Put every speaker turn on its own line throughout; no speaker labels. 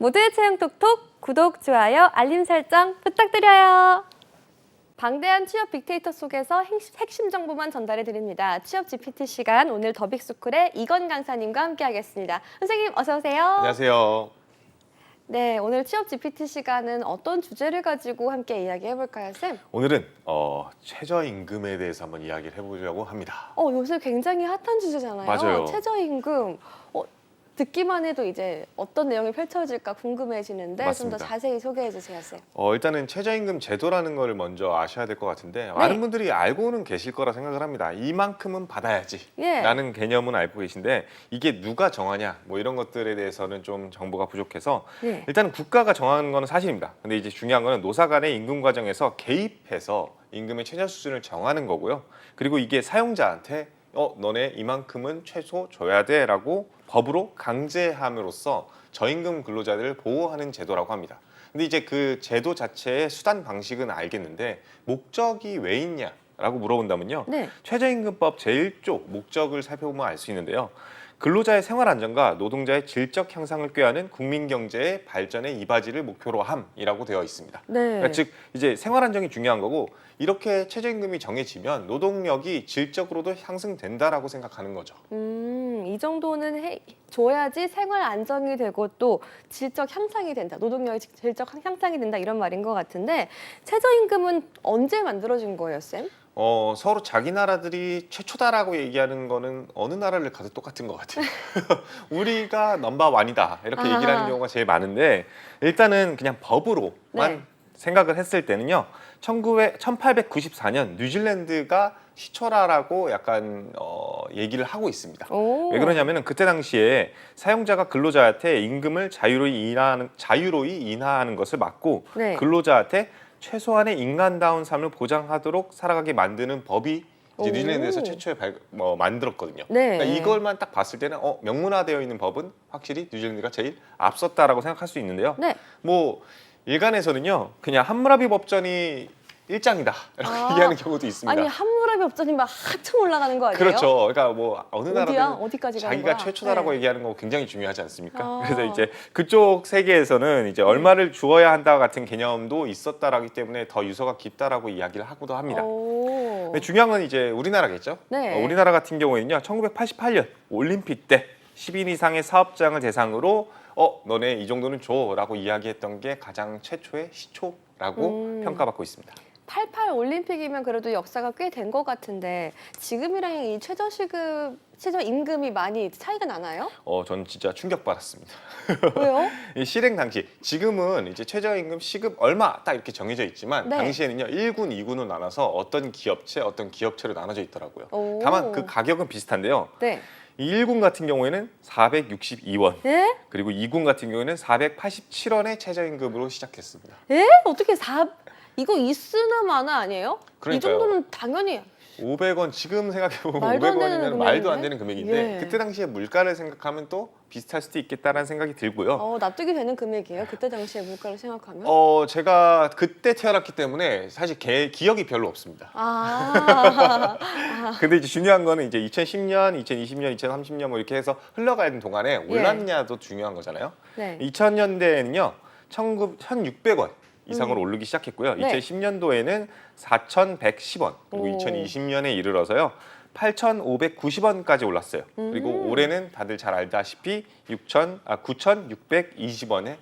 모두의 채용 톡톡 구독, 좋아요, 알림 설정 부탁드려요. 방대한 취업 빅데이터 속에서 핵심 정보만 전달해 드립니다. 취업 GPT 시간, 오늘 더빅스쿨의 이건 강사님과 함께하겠습니다. 선생님 어서 오세요.
안녕하세요.
네, 오늘 취업 GPT 시간은 어떤 주제를 가지고 함께 이야기해 볼까요, 쌤?
오늘은 최저임금에 대해서 한번 이야기를 해보려고 합니다.
요새 굉장히 핫한 주제잖아요.
맞아요.
최저임금. 듣기만 해도 이제 어떤 내용이 펼쳐질까 궁금해지는데 좀 더
맞습니다.
자세히 소개해 주세요, 쌤.
일단은 최저임금 제도라는 걸 먼저 아셔야 될 것 같은데 많은 분들이 알고는 계실 거라 생각을 합니다. 이만큼은 받아야지 라는 개념은 알고 계신데 이게 누가 정하냐 뭐 이런 것들에 대해서는 좀 정보가 부족해서 일단은 국가가 정하는 거는 사실입니다. 근데 이제 중요한 거는 노사 간의 임금 과정에서 개입해서 임금의 최저 수준을 정하는 거고요. 그리고 이게 사용자한테 너네 이만큼은 최소 줘야 돼 라고 법으로 강제함으로써 저임금 근로자들을 보호하는 제도라고 합니다. 근데 이제 그 제도 자체의 수단 방식은 알겠는데 목적이 왜 있냐라고 물어본다면요. 최저임금법 제1조 목적을 살펴보면 알 수 있는데요. 근로자의 생활 안정과 노동자의 질적 향상을 꾀하는 국민 경제의 발전의 이바지를 목표로 함이라고 되어 있습니다. 그러니까 즉 이제 생활 안정이 중요한 거고 이렇게 최저임금이 정해지면 노동력이 질적으로도 향상된다라고 생각하는 거죠.
이 정도는 줘야지 생활 안정이 되고 또 질적 향상이 된다. 노동력의 질적 향상이 된다 이런 말인 것 같은데 최저임금은 언제 만들어진 거예요, 쌤?
서로 자기 나라들이 최초다라고 얘기하는 거는 어느 나라를 가도 똑같은 것 같아요. 우리가 넘버원이다 이렇게 얘기를 하는 경우가 제일 많은데 일단은 그냥 법으로만 생각을 했을 때는요. 1894년 뉴질랜드가 시초라라고 약간 얘기를 하고 있습니다. 왜 그러냐면은 그때 당시에 사용자가 근로자한테 임금을 자유로이 인하하는 것을 막고 근로자한테 최소한의 인간다운 삶을 보장하도록 살아가게 만드는 법이 이제 뉴질랜드에서 최초에 만들었거든요. 그러니까 이걸만 딱 봤을 때는 명문화되어 있는 법은 확실히 뉴질랜드가 제일 앞섰다라고 생각할 수 있는데요. 뭐 일간에서는요, 그냥 함무라비 법전이 일장이다 이렇게 얘기하는 경우도 있습니다.
아니 함무라비 법전이 막 한참 올라가는 거 아니에요?
그렇죠. 그러니까 뭐 어느 나라든
어디까지
자기가 최초다라고 얘기하는 거 굉장히 중요하지 않습니까? 그래서 이제 그쪽 세계에서는 이제 얼마를 주어야 한다 같은 개념도 있었다라기 때문에 더 유서가 깊다라고 이야기를 하고도 합니다. 근데 중요한 건 이제 우리나라겠죠. 우리나라 같은 경우에는요, 1988년 올림픽 때 10인 이상의 사업장을 대상으로 너네 이 정도는 줘라고 이야기했던 게 가장 최초의 시초라고 평가받고 있습니다.
88 올림픽이면 그래도 역사가 꽤 된 것 같은데 지금이랑 이 최저임금이 많이 차이가 나나요?
저는 진짜 충격받았습니다.
왜요?
이 실행 당시 지금은 이제 최저임금 시급 얼마 딱 이렇게 정해져 있지만 당시에는요 1군, 2군으로 나눠서 어떤 기업체로 나눠져 있더라고요. 다만 그 가격은 비슷한데요. 이 1군 같은 경우에는 462원, 그리고 2군 같은 경우에는 487원의 최저임금으로 시작했습니다.
어떻게 이거 있으나 마나 아니에요?
그러니까요.
이 정도는 당연히
500원 지금 생각해보면
말도 안 되는
500원이면 말도 안 되는 금액인데 그때 당시에 물가를 생각하면 또 비슷할 수도 있겠다라는 생각이 들고요.
납득이 되는 금액이에요? 그때 당시에 물가를 생각하면?
제가 그때 태어났기 때문에 사실 기억이 별로 없습니다. 근데 이제 중요한 거는 이제 2010년, 2020년, 2030년 뭐 이렇게 해서 흘러가는 동안에 올랐냐도 중요한 거잖아요. 2000년대에는요 1,600원 이상으로 오르기 시작했고요. 2010년도에는 4,110원, 그리고 2020년에 이르러서요 8,590원까지 올랐어요. 그리고 올해는 다들 잘 알다시피 9,620원에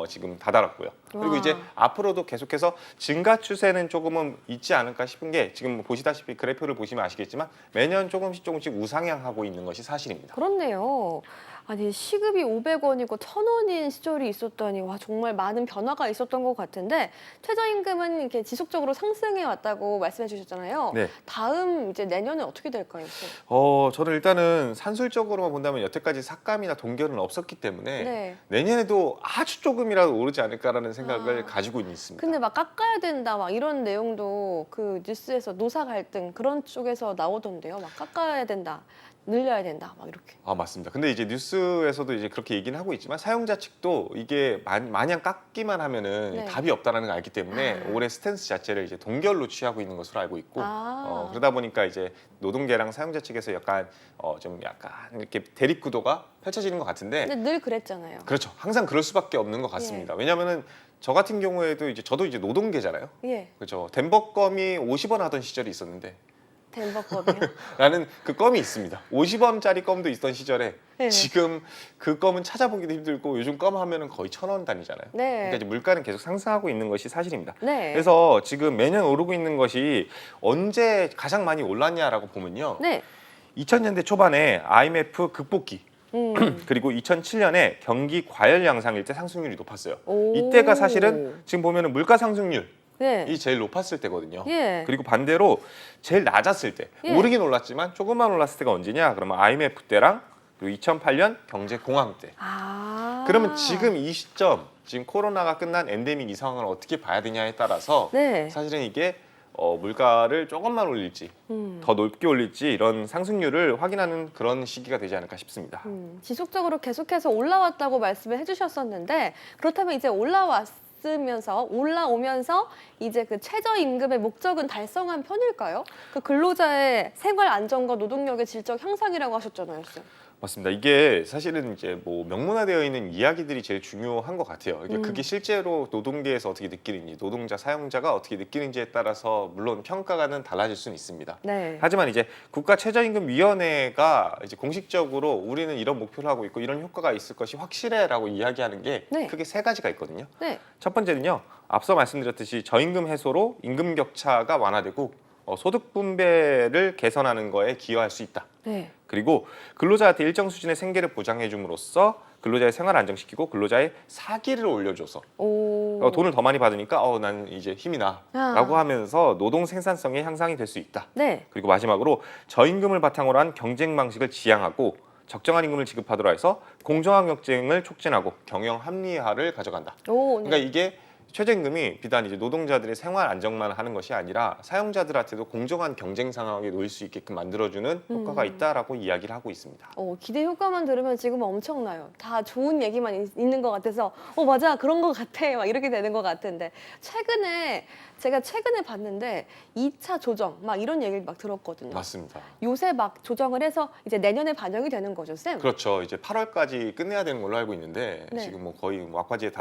지금 다다랐고요. 그리고 이제 앞으로도 계속해서 증가 추세는 조금은 있지 않을까 싶은 게 지금 보시다시피 그래프를 보시면 아시겠지만 매년 조금씩 우상향하고 있는 것이 사실입니다.
그렇네요. 아니 시급이 500원이고 1,000원인 시절이 있었다니 와 정말 많은 변화가 있었던 것 같은데 최저임금은 이렇게 지속적으로 상승해 왔다고 말씀해 주셨잖아요. 다음 이제 내년에 어떻게 될까요?
저는 일단은 산술적으로만 본다면 여태까지 삭감이나 동결은 없었기 때문에 내년에도 아주 조금이라도 오르지 않을까라는 생각을 가지고 있습니다.
근데 막 깎아야 된다 막 이런 내용도 그 뉴스에서 노사 갈등 그런 쪽에서 나오던데요. 막 깎아야 된다. 늘려야 된다, 막 이렇게.
아, 맞습니다. 근데 이제 뉴스에서도 이제 그렇게 얘기는 하고 있지만 사용자 측도 이게 마냥 깎기만 하면은
네.
답이 없다는 걸 알기 때문에 올해 스탠스 자체를 이제 동결로 취하고 있는 것으로 알고 있고 그러다 보니까 이제 노동계랑 사용자 측에서 약간 좀 약간 이렇게 대립 구도가 펼쳐지는 것 같은데
근데 늘 그랬잖아요.
그렇죠. 항상 그럴 수밖에 없는 것 같습니다. 왜냐하면은 저 같은 경우에도 이제 저도 이제 노동계잖아요.
예.
그렇죠. 덴버껌이 50원 하던 시절이 있었는데
덴버컵이요.
라는 그 껌이 있습니다. 50원짜리 껌도 있던 시절에
네.
지금 그 껌은 찾아보기도 힘들고 요즘 껌 하면은 거의 1,000원 단위잖아요.
네.
그러니까 이제 물가는 계속 상승하고 있는 것이 사실입니다.
네.
그래서 지금 매년 오르고 있는 것이 언제 가장 많이 올랐냐라고 보면요.
네.
2000년대 초반에 IMF 극복기 그리고 2007년에 경기 과열 양상일 때 상승률이 높았어요.
오.
이때가 사실은 지금 보면은 물가 상승률
네.
이 제일 높았을 때거든요.
예.
그리고 반대로 제일 낮았을 때
예.
오르긴 올랐지만 조금만 올랐을 때가 언제냐? 그러면 IMF 때랑 그리고 2008년 경제 공황 때. 그러면 지금 이 시점 지금 코로나가 끝난 엔데믹 이 상황을 어떻게 봐야 되냐에 따라서
네.
사실은 이게 물가를 조금만 올릴지 더 높게 올릴지 이런 상승률을 확인하는 그런 시기가 되지 않을까 싶습니다.
지속적으로 계속해서 올라왔다고 말씀을 해주셨었는데 그렇다면 이제 올라오면서 이제 그 최저임금의 목적은 달성한 편일까요? 그 근로자의 생활 안정과 노동력의 질적 향상이라고 하셨잖아요, 쌤.
맞습니다. 이게 사실은 이제 뭐 명문화되어 있는 이야기들이 제일 중요한 것 같아요. 이게 그게 실제로 노동계에서 어떻게 느끼는지, 노동자, 사용자가 어떻게 느끼는지에 따라서 물론 평가가는 달라질 수는 있습니다.
네.
하지만 이제 국가 최저임금위원회가 이제 공식적으로 우리는 이런 목표를 하고 있고 이런 효과가 있을 것이 확실해라고 이야기하는 게
네.
크게 세 가지가 있거든요.
네.
첫 번째는요. 앞서 말씀드렸듯이 저임금 해소로 임금 격차가 완화되고 소득 분배를 개선하는 거에 기여할 수 있다.
네.
그리고 근로자한테 일정 수준의 생계를 보장해 줌으로써 근로자의 생활을 안정시키고 근로자의 사기를 올려줘서 돈을 더 많이 받으니까 난 이제 힘이 나라고 하면서 노동 생산성의 향상이 될 수 있다.
네.
그리고 마지막으로 저임금을 바탕으로 한 경쟁 방식을 지향하고 적정한 임금을 지급하도록 해서 공정한 경쟁을 촉진하고 경영 합리화를 가져간다. 그러니까 이게 최저임금이 비단 이제 노동자들의 생활 안정만 하는 것이 아니라 사용자들한테도 공정한 경쟁 상황에 놓일 수 있게끔 만들어주는 효과가 있다라고 이야기를 하고 있습니다.
기대 효과만 들으면 지금 엄청나요. 다 좋은 얘기만 있는 것 같아서 맞아 그런 것 같아 막 이렇게 되는 것 같은데 제가 최근에 봤는데 2차 조정 막 이런 얘기를 막 들었거든요.
맞습니다.
요새 막 조정을 해서 이제 내년에 반영이 되는 거죠, 쌤?
그렇죠. 이제 8월까지 끝내야 되는 걸로 알고 있는데
네.
지금 뭐 거의 막바지에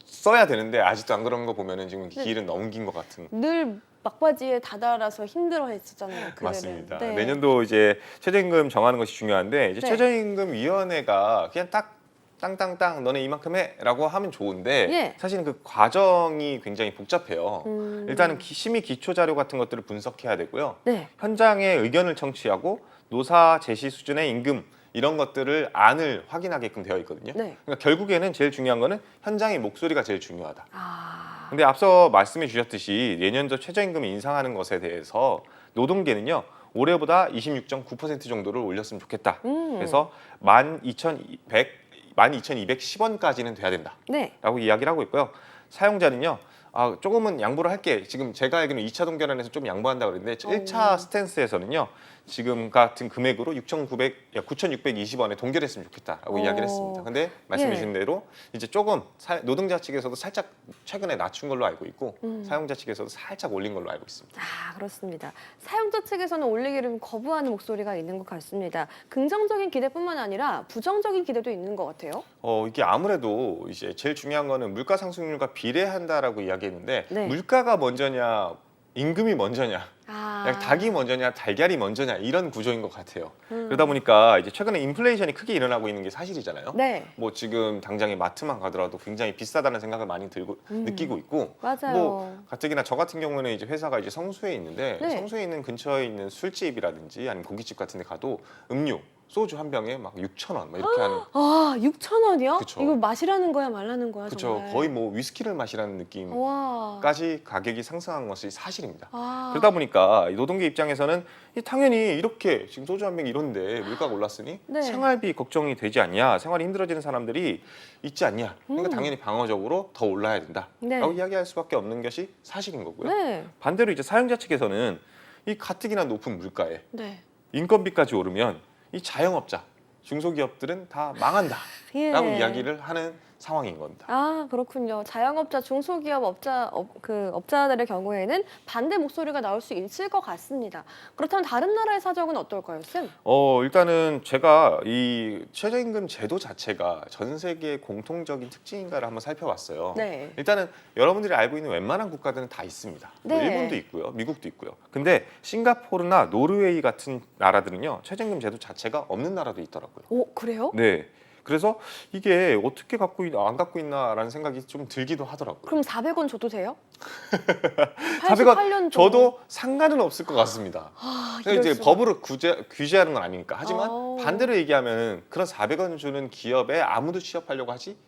써야 되는데 아직도 안 그런 거 보면은 지금 길은 너무 긴 것 같은.
늘 막바지에 다다라서 힘들어했었잖아요. 그때는.
맞습니다.
네.
내년도 이제 최저임금 정하는 것이 중요한데 이제
네.
최저임금위원회가 그냥 딱 땅땅땅 너네 이만큼 해라고 하면 좋은데
예.
사실은 그 과정이 굉장히 복잡해요. 일단은 심의 기초 자료 같은 것들을 분석해야 되고요.
네.
현장의 의견을 청취하고 노사 제시 수준의 임금 이런 것들을 안을 확인하게끔 되어 있거든요.
네.
그러니까 결국에는 제일 중요한 거는 현장의 목소리가 제일 중요하다. 근데 앞서 말씀해 주셨듯이 내년도 최저임금을 인상하는 것에 대해서 노동계는요. 올해보다 26.9% 정도를 올렸으면 좋겠다. 그래서 12,210원까지는 돼야 된다.
네.
라고 이야기를 하고 있고요. 사용자는요. 조금은 양보를 할게. 지금 제가 알기로는 2차 동결안에서 좀 양보한다고 그랬는데 1차 스탠스에서는요. 지금 같은 금액으로 9,620원에 동결했으면 좋겠다라고 이야기를 했습니다. 근데 말씀해 주신 대로 이제 조금 노동자 측에서도 살짝 최근에 낮춘 걸로 알고 있고 사용자 측에서도 살짝 올린 걸로 알고 있습니다.
그렇습니다. 사용자 측에서는 올리기를 거부하는 목소리가 있는 것 같습니다. 긍정적인 기대뿐만 아니라 부정적인 기대도 있는 것 같아요.
이게 아무래도 이제 제일 중요한 거는 물가 상승률과 비례한다라고 이야기했는데
네.
물가가 먼저냐 임금이 먼저냐 닭이 먼저냐 달걀이 먼저냐 이런 구조인 것 같아요. 그러다 보니까 이제 최근에 인플레이션이 크게 일어나고 있는 게 사실이잖아요.
네.
뭐 지금 당장에 마트만 가더라도 굉장히 비싸다는 생각을 많이 느끼고 있고
맞아요.
뭐 가뜩이나 저 같은 경우는 이제 회사가 이제 성수에 있는데
네.
성수에 있는 근처에 있는 술집이라든지 아니면 고깃집 같은 데 가도 음료 소주 한 병에 막 6,000원 막 이렇게 하는
6,000원이요?
그쵸.
이거 마시라는 거야 말라는 거야
그렇죠.
정말.
거의 뭐 위스키를 마시라는 느낌까지
와.
가격이 상승한 것이 사실입니다.
아.
그러다 보니까 이 노동계 입장에서는 당연히 이렇게 지금 소주 한 병 이런데 물가가 올랐으니
네.
생활비 걱정이 되지 않냐, 생활이 힘들어지는 사람들이 있지 않냐. 그러니까 당연히 방어적으로 더 올라야 된다라고
네.
이야기할 수밖에 없는 것이 사실인 거고요.
네.
반대로 이제 사용자 측에서는 이 가뜩이나 높은 물가에
네.
인건비까지 오르면 이 자영업자, 중소기업들은 다 망한다라고
예.
이야기를 하는 상황인 겁니다.
아, 그렇군요. 자영업자, 중소기업 업자들의 경우에는 반대 목소리가 나올 수 있을 것 같습니다. 그렇다면 다른 나라의 사정은 어떨까요, 쌤?
일단은 제가 이 최저임금 제도 자체가 전 세계의 공통적인 특징인가를 한번 살펴봤어요.
네.
일단은 여러분들이 알고 있는 웬만한 국가들은 다 있습니다. 뭐
네.
일본도 있고요, 미국도 있고요. 근데 싱가포르나 노르웨이 같은 나라들은요, 최저임금 제도 자체가 없는 나라도 있더라고요.
오, 그래요?
네. 그래서 이게 어떻게 안 갖고 있나라는 생각이 좀 들기도 하더라고요.
그럼 400원 줘도 돼요?
400원
88년
저도 상관은 없을 것 같습니다.
아,
근데 이제
이럴 수가.
법으로 규제하는 건 아니니까. 하지만
어.
반대로 얘기하면 그런 400원 주는 기업에 아무도 취업하려고 하지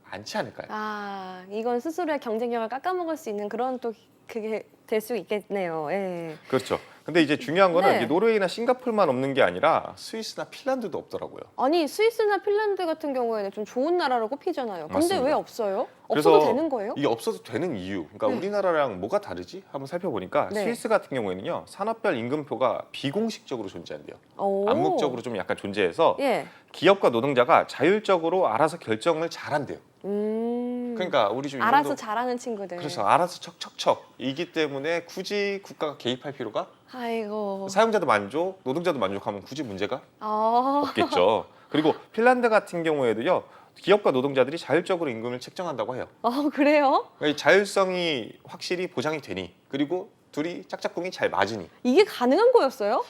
않지 않을까요?
아, 이건 스스로의 경쟁력을 깎아먹을 수 있는 그런 또 그게 될 수 있겠네요. 예.
그렇죠. 근데 이제 중요한 거는
네.
이게 노르웨이나 싱가포르만 없는 게 아니라 스위스나 핀란드도 없더라고요.
아니, 스위스나 핀란드 같은 경우에는 좀 좋은 나라로 꼽히잖아요. 근데
맞습니다.
왜 없어요?
그래서
없어도 되는 거예요?
이게 없어도 되는 이유. 그러니까
네.
우리나라랑 뭐가 다르지? 한번 살펴보니까
네.
스위스 같은 경우에는요. 산업별 임금표가 비공식적으로 존재한대요.
오.
암묵적으로 좀 약간 존재해서
예.
기업과 노동자가 자율적으로 알아서 결정을 잘한대요. 그러니까 우리 좀
알아서 잘하는 친구들.
그래서 알아서 척척척이기 때문에 굳이 국가가 개입할 필요가
아이고.
사용자도 만족, 노동자도 만족하면 굳이 문제가
아.
없겠죠. 그리고 핀란드 같은 경우에도요. 기업과 노동자들이 자율적으로 임금을 책정한다고 해요.
그래요?
그러니까 이 자율성이 확실히 보장이 되니 그리고 둘이 짝짝꿍이 잘 맞으니
이게 가능한 거였어요?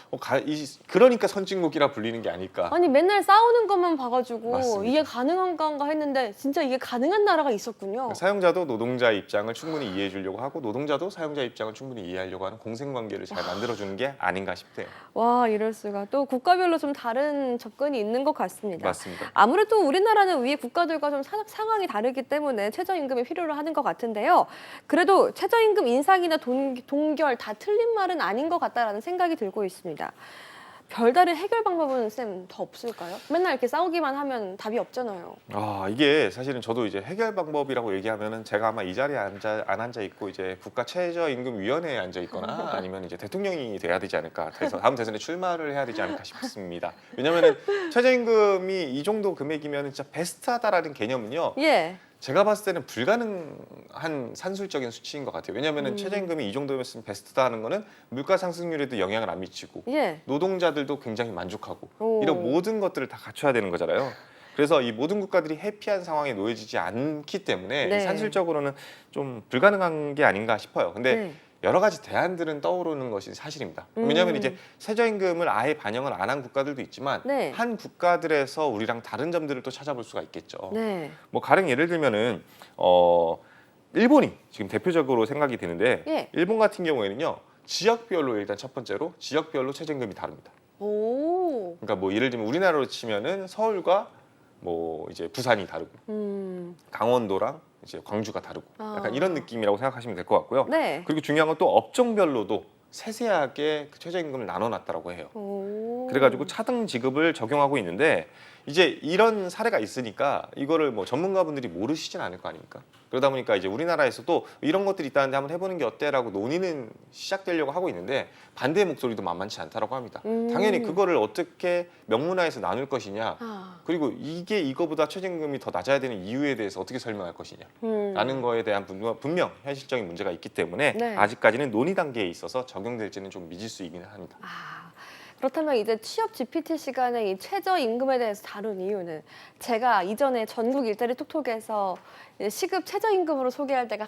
그러니까 선진국이라 불리는 게 아닐까.
아니, 맨날 싸우는 것만 봐가지고
맞습니다.
이게 가능한 건가 했는데 진짜 이게 가능한 나라가 있었군요.
사용자도 노동자의 입장을 충분히 이해해 주려고 하고 노동자도 사용자의 입장을 충분히 이해하려고 하는 공생관계를 잘 만들어주는 게 아닌가 싶대요.
와, 이럴 수가. 또 국가별로 좀 다른 접근이 있는 것 같습니다.
맞습니다.
아무래도 우리나라는 위에 국가들과 좀 상황이 다르기 때문에 최저임금이 필요로 하는 것 같은데요. 그래도 최저임금 인상이나 동결 다 틀린 말은 아닌 것 같다라는 생각이 들고 있습니다. 별다른 해결 방법은 쌤 더 없을까요? 맨날 이렇게 싸우기만 하면 답이 없잖아요.
이게 사실은 저도 이제 해결 방법이라고 얘기하면은 제가 아마 이 자리에 안 앉아 있고 이제 국가 최저임금위원회에 앉아 있거나 아니면 이제 대통령이 돼야 되지 않을까. 다음 대선에 출마를 해야 되지 않을까 싶습니다. 왜냐면은 최저임금이 이 정도 금액이면 진짜 베스트하다라는 개념은요.
예.
제가 봤을 때는 불가능한 산술적인 수치인 것 같아요. 왜냐하면 최저임금이 이 정도였으면 베스트다 하는 거는 물가 상승률에도 영향을 안 미치고
예.
노동자들도 굉장히 만족하고
오.
이런 모든 것들을 다 갖춰야 되는 거잖아요. 그래서 이 모든 국가들이 해피한 상황에 놓여지지 않기 때문에
네.
산술적으로는 좀 불가능한 게 아닌가 싶어요. 근데
네.
여러 가지 대안들은 떠오르는 것이 사실입니다. 왜냐하면 이제 최저임금을 아예 반영을 안 한 국가들도 있지만
네.
한 국가들에서 우리랑 다른 점들을 또 찾아볼 수가 있겠죠.
네.
뭐 가령 예를 들면은 일본이 지금 대표적으로 생각이 드는데
예.
일본 같은 경우에는요 지역별로 일단 첫 번째로 지역별로 최저임금이 다릅니다.
오.
그러니까 뭐 예를 들면 우리나라로 치면은 서울과 뭐 이제 부산이 다르고 강원도랑 이제 광주가 다르고 약간 이런 느낌이라고 생각하시면 될 것 같고요.
네.
그리고 중요한 건 또 업종별로도 세세하게 그 최저임금을 나눠놨다라고 해요.
오.
그래가지고 차등 지급을 적용하고 있는데 이제 이런 사례가 있으니까 이거를 뭐 전문가분들이 모르시진 않을 거 아닙니까? 그러다 보니까 이제 우리나라에서도 이런 것들이 있다는데 한번 해보는 게 어때라고 논의는 시작되려고 하고 있는데 반대의 목소리도 만만치 않다라고 합니다. 당연히 그거를 어떻게 명문화해서 나눌 것이냐 그리고 이게 이거보다 최저임금이 더 낮아야 되는 이유에 대해서 어떻게 설명할 것이냐 라는 거에 대한 분명 현실적인 문제가 있기 때문에
네.
아직까지는 논의 단계에 있어서 적용될지는 좀 미지수이긴 합니다.
그렇다면 이제 취업 GPT 시간에 이 최저임금에 대해서 다룬 이유는 제가 이전에 전국 일자리 톡톡에서 시급 최저임금으로 소개할 때가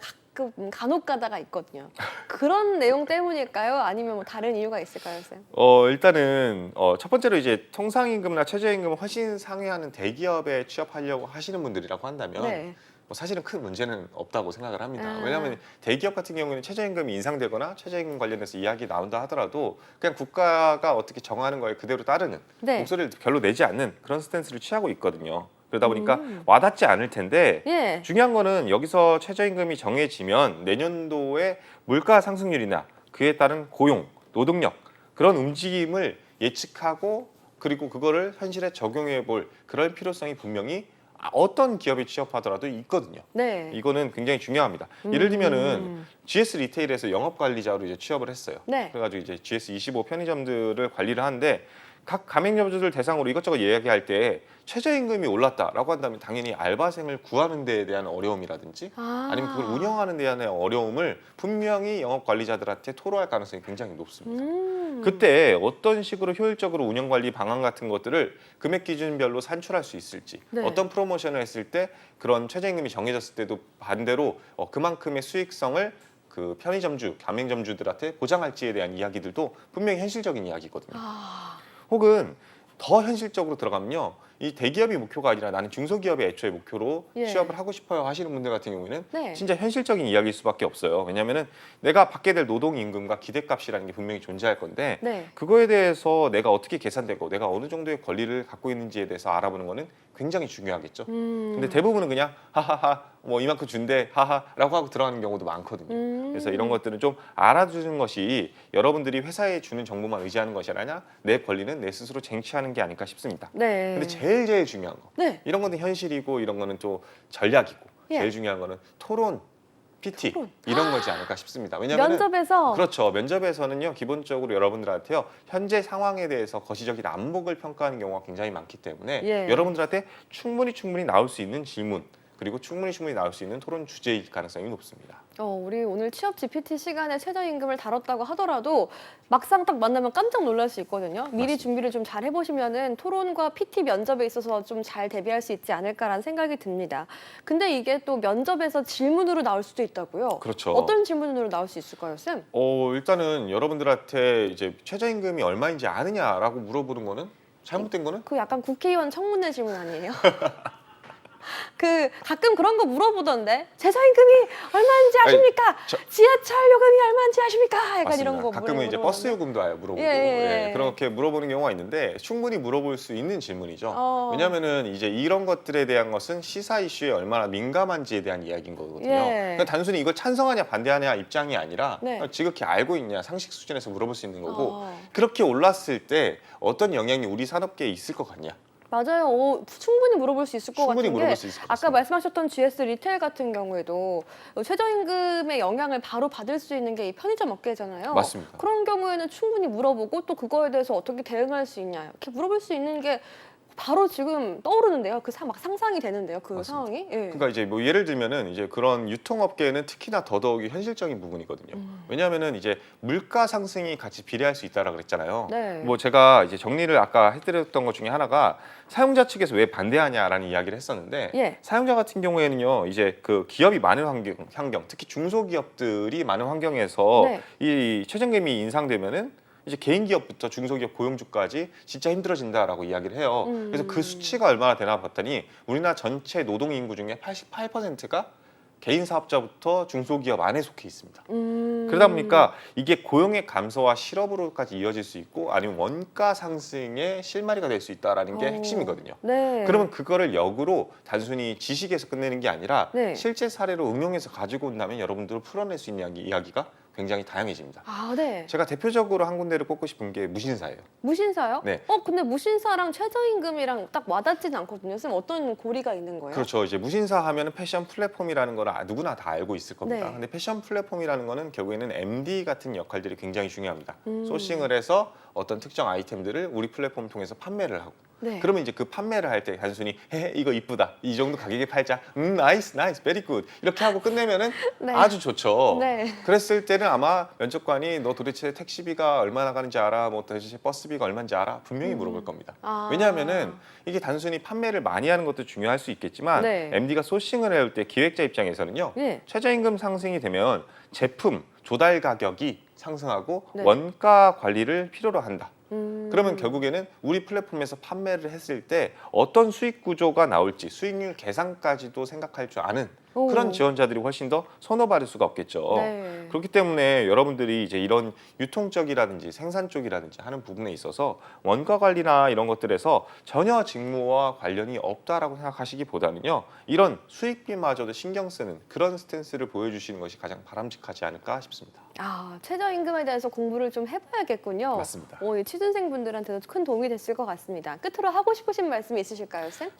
간혹 가다가 있거든요. 그런 내용 때문일까요? 아니면 뭐 다른 이유가 있을까요, 쌤?
일단은 첫 번째로 이제 통상임금이나 최저임금을 훨씬 상회하는 대기업에 취업하려고 하시는 분들이라고 한다면
네.
뭐 사실은 큰 문제는 없다고 생각을 합니다. 왜냐하면 대기업 같은 경우에는 최저임금이 인상되거나 최저임금 관련해서 이야기 나온다 하더라도 그냥 국가가 어떻게 정하는 거에 그대로 따르는
네.
목소리를 별로 내지 않는 그런 스탠스를 취하고 있거든요. 그러다 보니까 와닿지 않을 텐데
예.
중요한 거는 여기서 최저임금이 정해지면 내년도에 물가 상승률이나 그에 따른 고용, 노동력 그런 움직임을 예측하고 그리고 그거를 현실에 적용해 볼 그럴 필요성이 분명히 어떤 기업에 취업하더라도 있거든요.
네.
이거는 굉장히 중요합니다. 예를 들면은 GS 리테일에서 영업 관리자로 이제 취업을 했어요.
네.
그래가지고 이제 GS 25 편의점들을 관리를 하는데 각 가맹점주들 대상으로 이것저것 이야기할 때 최저임금이 올랐다라고 한다면 당연히 알바생을 구하는 데에 대한 어려움이라든지 아니면 그걸 운영하는 데 대한 어려움을 분명히 영업 관리자들한테 토로할 가능성이 굉장히 높습니다. 그때 어떤 식으로 효율적으로 운영 관리 방안 같은 것들을 금액 기준별로 산출할 수 있을지,
네.
어떤 프로모션을 했을 때 그런 최저임금이 정해졌을 때도 반대로 그만큼의 수익성을 그 편의점주, 가맹점주들한테 보장할지에 대한 이야기들도 분명히 현실적인 이야기거든요. 혹은 더 현실적으로 들어가면요, 이 대기업이 목표가 아니라 나는 중소기업의 애초에 목표로
예.
취업을 하고 싶어요 하시는 분들 같은 경우에는
네.
진짜 현실적인 이야기일 수밖에 없어요. 왜냐하면은 내가 받게 될 노동 임금과 기대값이라는 게 분명히 존재할 건데
네.
그거에 대해서 내가 어떻게 계산되고 내가 어느 정도의 권리를 갖고 있는지에 대해서 알아보는 거는 굉장히 중요하겠죠. 근데 대부분은 그냥 하하하 뭐 이만큼 준대 하하라고 하고 들어가는 경우도 많거든요. 그래서 이런 것들은 좀 알아두는 것이 여러분들이 회사에 주는 정보만 의지하는 것이 아니라 내 권리는 내 스스로 쟁취하는 게 아닐까 싶습니다.
네.
근데 제일 중요한 거,
네.
이런 거는 현실이고 이런 거는 또 전략이고
예.
제일 중요한 거는 토론, PT
토론.
이런 거지 않을까 싶습니다. 왜냐하면
면접에서
그렇죠. 면접에서는요, 기본적으로 여러분들한테요, 현재 상황에 대해서 거시적인 안목을 평가하는 경우가 굉장히 많기 때문에
예.
여러분들한테 충분히 나올 수 있는 질문, 그리고 충분히 나올 수 있는 토론 주제일 가능성이 높습니다.
우리 오늘 취업 GPT 시간에 최저임금을 다뤘다고 하더라도 막상 딱 만나면 깜짝 놀랄 수 있거든요. 미리
맞습니다.
준비를 좀 잘 해보시면은 토론과 PT 면접에 있어서 좀 잘 대비할 수 있지 않을까라는 생각이 듭니다. 근데 이게 또 면접에서 질문으로 나올 수도 있다고요?
그렇죠.
어떤 질문으로 나올 수 있을까요, 쌤?
일단은 여러분들한테 이제 최저임금이 얼마인지 아느냐라고 물어보는 거는 잘못된 거는
그 약간 국회의원 청문회 질문 아니에요? 그 가끔 그런 거 물어보던데 최저임금이 얼마인지 아십니까? 지하철 요금이 얼마인지 아십니까? 약간
맞습니다.
이런 거
가끔은 이제 버스 요금도 물어보고
예.
그렇게 물어보는 경우가 있는데 충분히 물어볼 수 있는 질문이죠.
어.
왜냐하면은 이제 이런 것들에 대한 것은 시사 이슈에 얼마나 민감한지에 대한 이야기인 거거든요.
예.
그러니까 단순히 이걸 찬성하냐 반대하냐 입장이 아니라
네.
지극히 알고 있냐 상식 수준에서 물어볼 수 있는 거고
어.
그렇게 올랐을 때 어떤 영향이 우리 산업계에 있을 것 같냐.
맞아요. 충분히 물어볼 수 있을 것
충분히
같은 게
물어볼 수 있을 것
아까
같습니다.
말씀하셨던 GS 리테일 같은 경우에도 최저임금의 영향을 바로 받을 수 있는 게 이 편의점 업계잖아요.
맞습니다.
그런 경우에는 충분히 물어보고 또 그거에 대해서 어떻게 대응할 수 있냐 이렇게 물어볼 수 있는 게 바로 지금 떠오르는데요. 막 상상이 되는데요. 그
맞습니다.
상황이. 예.
그러니까 이제 뭐 예를 들면은 이제 그런 유통업계에는 특히나 더더욱이 현실적인 부분이거든요. 왜냐하면은 이제 물가 상승이 같이 비례할 수 있다라 그랬잖아요.
네.
뭐 제가 이제 정리를 아까 해드렸던 것 중에 하나가 사용자 측에서 왜 반대하냐라는 이야기를 했었는데
예.
사용자 같은 경우에는요, 이제 그 기업이 많은 환경, 특히 중소기업들이 많은 환경에서
네.
이 최저임금이 인상되면은 이제 개인 기업부터 중소기업 고용주까지 진짜 힘들어진다라고 이야기를 해요. 그래서 그 수치가 얼마나 되나 봤더니 우리나라 전체 노동 인구 중에 88%가 개인 사업자부터 중소기업 안에 속해 있습니다. 그러다 보니까 이게 고용의 감소와 실업으로까지 이어질 수 있고 아니면 원가 상승의 실마리가 될 수 있다라는 게 핵심이거든요.
네.
그러면 그거를 역으로 단순히 지식에서 끝내는 게 아니라
네.
실제 사례로 응용해서 가지고 온다면 여러분들을 풀어낼 수 있는 이야기가 굉장히 다양해집니다.
아, 네.
제가 대표적으로 한 군데를 꼽고 싶은 게 무신사예요.
무신사요?
네.
근데 무신사랑 최저임금이랑 딱 와닿지는 않거든요. 쌤 어떤 고리가 있는 거예요?
그렇죠. 이제 무신사 하면은 패션 플랫폼이라는 걸 누구나 다 알고 있을 겁니다.
네.
근데 패션 플랫폼이라는 거는 결국에는 MD 같은 역할들이 굉장히 중요합니다. 소싱을 해서 어떤 특정 아이템들을 우리 플랫폼 통해서 판매를 하고
네.
그러면 이제 그 판매를 할 때 단순히 이거 이쁘다 이 정도 가격에 팔자 나이스 베리 굿 이렇게 하고 끝내면은
네.
아주 좋죠.
네.
그랬을 때는 아마 면접관이 너 도대체 택시비가 얼마나 가는지 알아? 뭐 도대체 버스비가 얼마인지 알아? 분명히 물어볼 겁니다.
아.
왜냐하면은 이게 단순히 판매를 많이 하는 것도 중요할 수 있겠지만
네.
MD가 소싱을 할 때 기획자 입장에서는요.
네.
최저임금 상승이 되면 제품 조달 가격이 상승하고
네.
원가 관리를 필요로 한다.
음.
그러면 결국에는 우리 플랫폼에서 판매를 했을 때 어떤 수익 구조가 나올지 수익률 계산까지도 생각할 줄 아는
오.
그런 지원자들이 훨씬 더 선호받을 수가 없겠죠.
네.
그렇기 때문에 여러분들이 이제 이런 유통 쪽이라든지 생산 쪽이라든지 하는 부분에 있어서 원가 관리나 이런 것들에서 전혀 직무와 관련이 없다라고 생각하시기보다는요. 이런 수익비마저도 신경 쓰는 그런 스탠스를 보여주시는 것이 가장 바람직하지 않을까 싶습니다.
최저임금에 대해서 공부를 좀 해봐야겠군요.
맞습니다.
이 취준생분들한테도 큰 도움이 됐을 것 같습니다. 끝으로 하고 싶으신 말씀이 있으실까요, 쌤?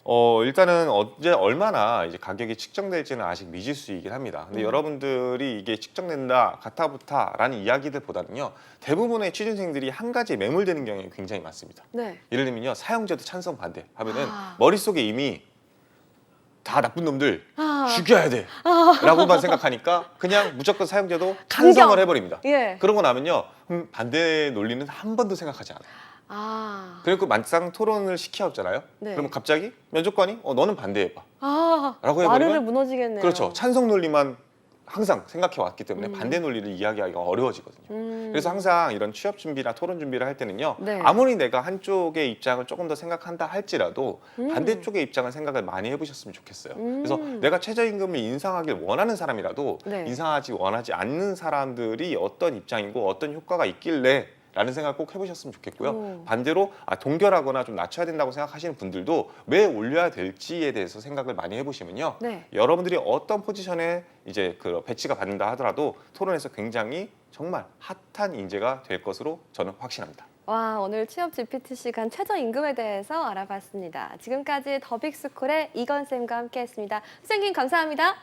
일단은 언제 얼마나 이제 가격이 측정될지는 아직 미지수이긴 합니다. 근데 여러분들이 이게 측정된다, 가타부타라는 이야기들보다는요, 대부분의 취준생들이 한 가지에 매몰되는 경향이 굉장히 많습니다.
네.
예를 들면요, 사형제도 찬성 반대 하면은 머릿속에 이미 다 나쁜 놈들 죽여야 돼 라고만 생각하니까 그냥 무조건 사형제도 찬성을 해버립니다.
예.
그러고 나면요, 반대 논리는 한 번도 생각하지 않아요. 그리고 막상 토론을 시켜왔잖아요.
네.
그러면 갑자기 면접관이 너는 반대해봐 라고
마르르
해버리면
무너지겠네요.
그렇죠. 찬성 논리만 항상 생각해 왔기 때문에 반대 논리를 이야기하기가 어려워지거든요. 그래서 항상 이런 취업 준비나 토론 준비를 할 때는요,
네.
아무리 내가 한쪽의 입장을 조금 더 생각한다 할지라도 반대쪽의 입장을 생각을 많이 해보셨으면 좋겠어요. 그래서 내가 최저임금을 인상하길 원하는 사람이라도
네.
인상하지 원하지 않는 사람들이 어떤 입장이고 어떤 효과가 있길래 라는 생각을 꼭 해보셨으면 좋겠고요. 반대로 동결하거나 좀 낮춰야 된다고 생각하시는 분들도 왜 올려야 될지에 대해서 생각을 많이 해보시면요.
네.
여러분들이 어떤 포지션에 이제 그 배치가 받는다 하더라도 토론에서 굉장히 정말 핫한 인재가 될 것으로 저는 확신합니다.
와, 오늘 취업 GPT 시간 최저임금에 대해서 알아봤습니다. 지금까지 더빅스쿨의 이건쌤과 함께했습니다. 선생님 감사합니다.